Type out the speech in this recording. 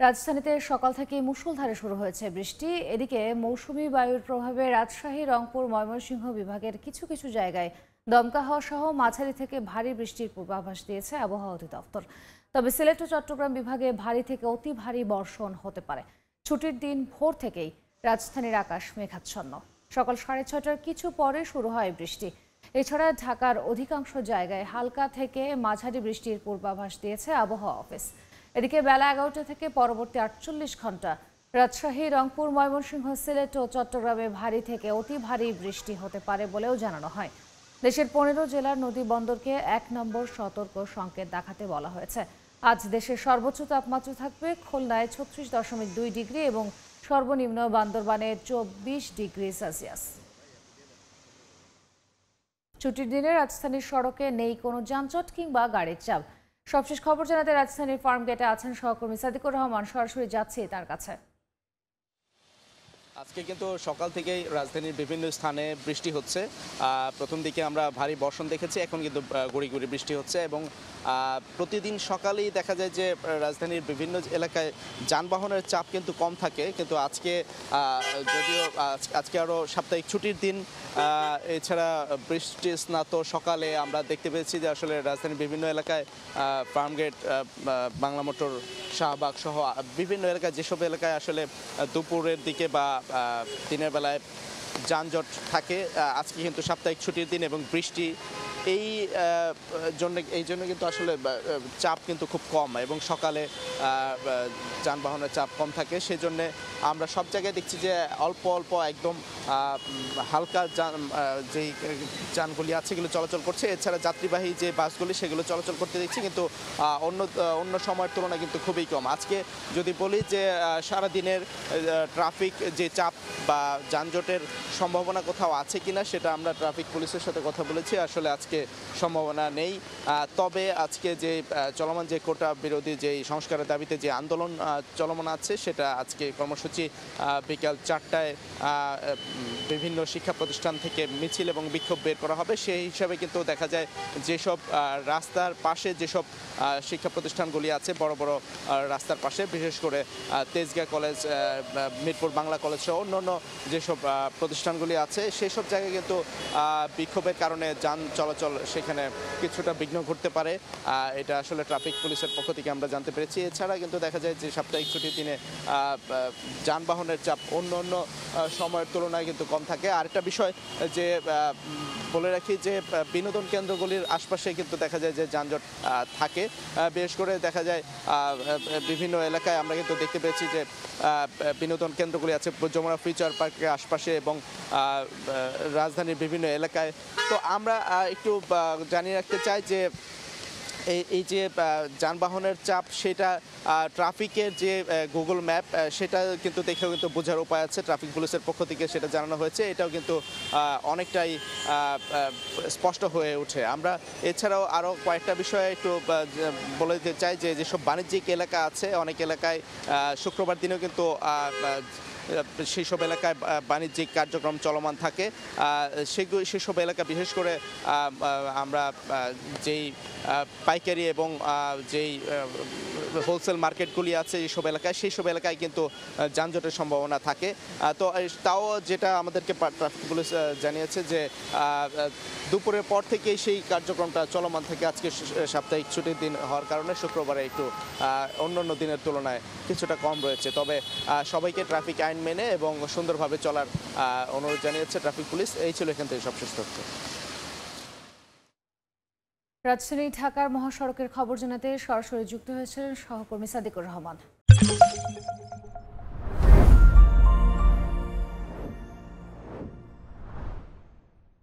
রাজধানীতে সকাল থেকে মুষলধারে শুরু হয়েছে বৃষ্টি। এদিকে মৌসুমী বায়ুর প্রভাবে রাজশাহী, রংপুর, ময়মনসিংহ বিভাগের কিছু কিছু জায়গায় দমকা হাওয়া সহ মাঝারি থেকে ভারী বৃষ্টির পূর্বাভাস দিয়েছে আবহাওয়া অধিদপ্তর। তবে সিলেট ও চট্টগ্রাম বিভাগে ভারী থেকে অতি ভারী বর্ষণ হতে পারে। ছুটির দিন ভোর থেকেই রাজধানীর আকাশ মেঘাচ্ছন্ন। সকাল 6:30টার কিছু পরে শুরু হয় বৃষ্টি। এছাড়া ঢাকার অধিকাংশ জায়গায় হালকা থেকে মাঝারি বৃষ্টির পূর্বাভাস দিয়েছে আবহাওয়া অফিস। এদিকে বেলা 11টা থেকে পরবর্তী 48 ঘন্টা রাজশাহী, রংপুর, ময়মনসিংহ, সিলেট ও চট্টগ্রামে ভারী থেকে অতি ভারী বৃষ্টি হতে পারে বলেও জানানো হয়। দেশের 15 জেলার নদী বন্দরকে 1 নম্বর সতর্ক সংকেত দেখাতে বলা হয়েছে। আজ দেশের সর্বোচ্চ তাপমাত্রা থাকবে খুলনায় 36.2 ডিগ্রি এবং সর্বনিম্ন বান্দরবানে 24 ডিগ্রি সেলসিয়াস। ছুটির দিনে রাজধানীর সড়কে নেই কোনো যানজট কিংবা গাড়ির চাপ। সবশেষ খবর জানাতে রাজধানীর ফার্মগেটে আছেন সহকর্মী সাদিকুর রহমান। সরাসরি যাচ্ছি তার কাছে। আজকে কিন্তু সকাল থেকেই রাজধানীর বিভিন্ন স্থানে বৃষ্টি হচ্ছে। প্রথম দিকে আমরা ভারী বর্ষণ দেখেছি, এখন কিন্তু গুঁড়ি গুঁড়ি বৃষ্টি হচ্ছে এবং প্রতিদিন সকালেই দেখা যায় যে রাজধানীর বিভিন্ন এলাকায় যানবাহনের চাপ কিন্তু কম থাকে। কিন্তু আজকে যদিও আজকে আরও সাপ্তাহিক ছুটির দিন, এছাড়া বৃষ্টি স্নাত সকালে আমরা দেখতে পেয়েছি যে আসলে রাজধানীর বিভিন্ন এলাকায় ফার্মগেট, বাংলা মোটর, শাহবাগ সহ বিভিন্ন এলাকায় যেসব এলাকায় আসলে দুপুরের দিকে বা দিনের বেলায় যানজট থাকে, আজকে কিন্তু সাপ্তাহিক ছুটির দিন এবং বৃষ্টি এই জন্য কিন্তু আসলে চাপ কিন্তু খুব কম এবং সকালে যানবাহনের চাপ কম থাকে। সেজন্য আমরা সব জায়গায় দেখছি যে অল্প অল্প একদম হালকা যেই যানগুলি আছে সেগুলো চলাচল করছে। এছাড়া যাত্রীবাহী যে বাসগুলি সেগুলো চলাচল করতে দেখছি, কিন্তু অন্য সময়ের তুলনায় কিন্তু খুবই কম। আজকে যদি বলি যে সারাদিনের ট্রাফিক যে চাপ বা যানজটের সম্ভাবনা কোথাও আছে কিনা, সেটা আমরা ট্রাফিক পুলিশের সাথে কথা বলেছি। আসলে আজকে সম্ভাবনা নেই। তবে আজকে যে চলমান যে কোটা বিরোধী যে সংস্কারের দাবিতে যে আন্দোলন চলমান আছে, সেটা আজকে কর্মসূচি বিকাল 4টায় বিভিন্ন শিক্ষা প্রতিষ্ঠান থেকে মিছিল এবং বিক্ষোভ বের করা হবে। সেই হিসাবে কিন্তু দেখা যায় যেসব রাস্তার পাশে যেসব শিক্ষা প্রতিষ্ঠানগুলি আছে, বড় বড় রাস্তার পাশে, বিশেষ করে তেজগাঁ কলেজ, মিরপুর বাংলা কলেজ সহ অন্যান্য যেসব প্রতিষ্ঠানগুলি আছে, সেই সব জায়গায় কিন্তু বিক্ষোভের কারণে যান চলাচল সেখানে কিছুটা বিঘ্ন ঘটতে পারে। এটা আসলে ট্রাফিক পুলিশের পক্ষ থেকে আমরা জানতে পেরেছি। এছাড়া কিন্তু দেখা যায় যে সাপ্তাহিক ছুটির দিনে যানবাহনের চাপ অন্য অন্য সময়ের তুলনায় কিন্তু কম থাকে। আরেকটা বিষয় যে বলে রাখি যে বিনোদন কেন্দ্রগুলির আশপাশে কিন্তু দেখা যায় যে যানজট থাকে। বিশেষ করে দেখা যায় বিভিন্ন এলাকায় আমরা কিন্তু দেখতে পেয়েছি যে বিনোদন কেন্দ্রগুলি আছে যমুনা ফিউচার পার্কের আশপাশে এবং রাজধানীর বিভিন্ন এলাকায়। তো আমরা একটু জানিয়ে রাখতে চাই যে এই যে যানবাহনের চাপ, সেটা ট্রাফিকের যে গুগল ম্যাপ, সেটা কিন্তু দেখেও কিন্তু বোঝার উপায় আছে। ট্রাফিক পুলিশের পক্ষ থেকে সেটা জানানো হয়েছে, এটাও কিন্তু অনেকটাই স্পষ্ট হয়ে ওঠে। আমরা এছাড়াও আরও কয়েকটা বিষয়ে একটু বলে দিতে চাই যে যেসব বাণিজ্যিক এলাকা আছে, অনেক এলাকায় শুক্রবার দিনেও কিন্তু সেই সব এলাকায় বাণিজ্যিক কার্যক্রম চলমান থাকে। সেসব এলাকা বিশেষ করে আমরা যেই পাইকারি এবং যেই হোলসেল মার্কেটগুলি আছে এইসব এলাকায়, সেই সব এলাকায় কিন্তু যানজটের সম্ভাবনা থাকে। তো তাও যেটা আমাদেরকে ট্রাফিক পুলিশ জানিয়েছে যে দুপুরের পর থেকেই সেই কার্যক্রমটা চলমান থাকে। আজকে সাপ্তাহিক ছুটির দিন হওয়ার কারণে শুক্রবারে একটু অন্যান্য দিনের তুলনায় কিছুটা কম রয়েছে। তবে সবাইকে ট্রাফিক আইন মেনে এবং সুন্দরভাবে চলার অনুরোধ জানিয়েছে ট্রাফিক পুলিশ। এই ছিল এখান থেকে সবশেষ তথ্য। রাজধানী ঢাকার মহাসড়কের খবর জানাতে সরাসরি যুক্ত হয়েছিলেন সহকর্মী সাদিকুর রহমান।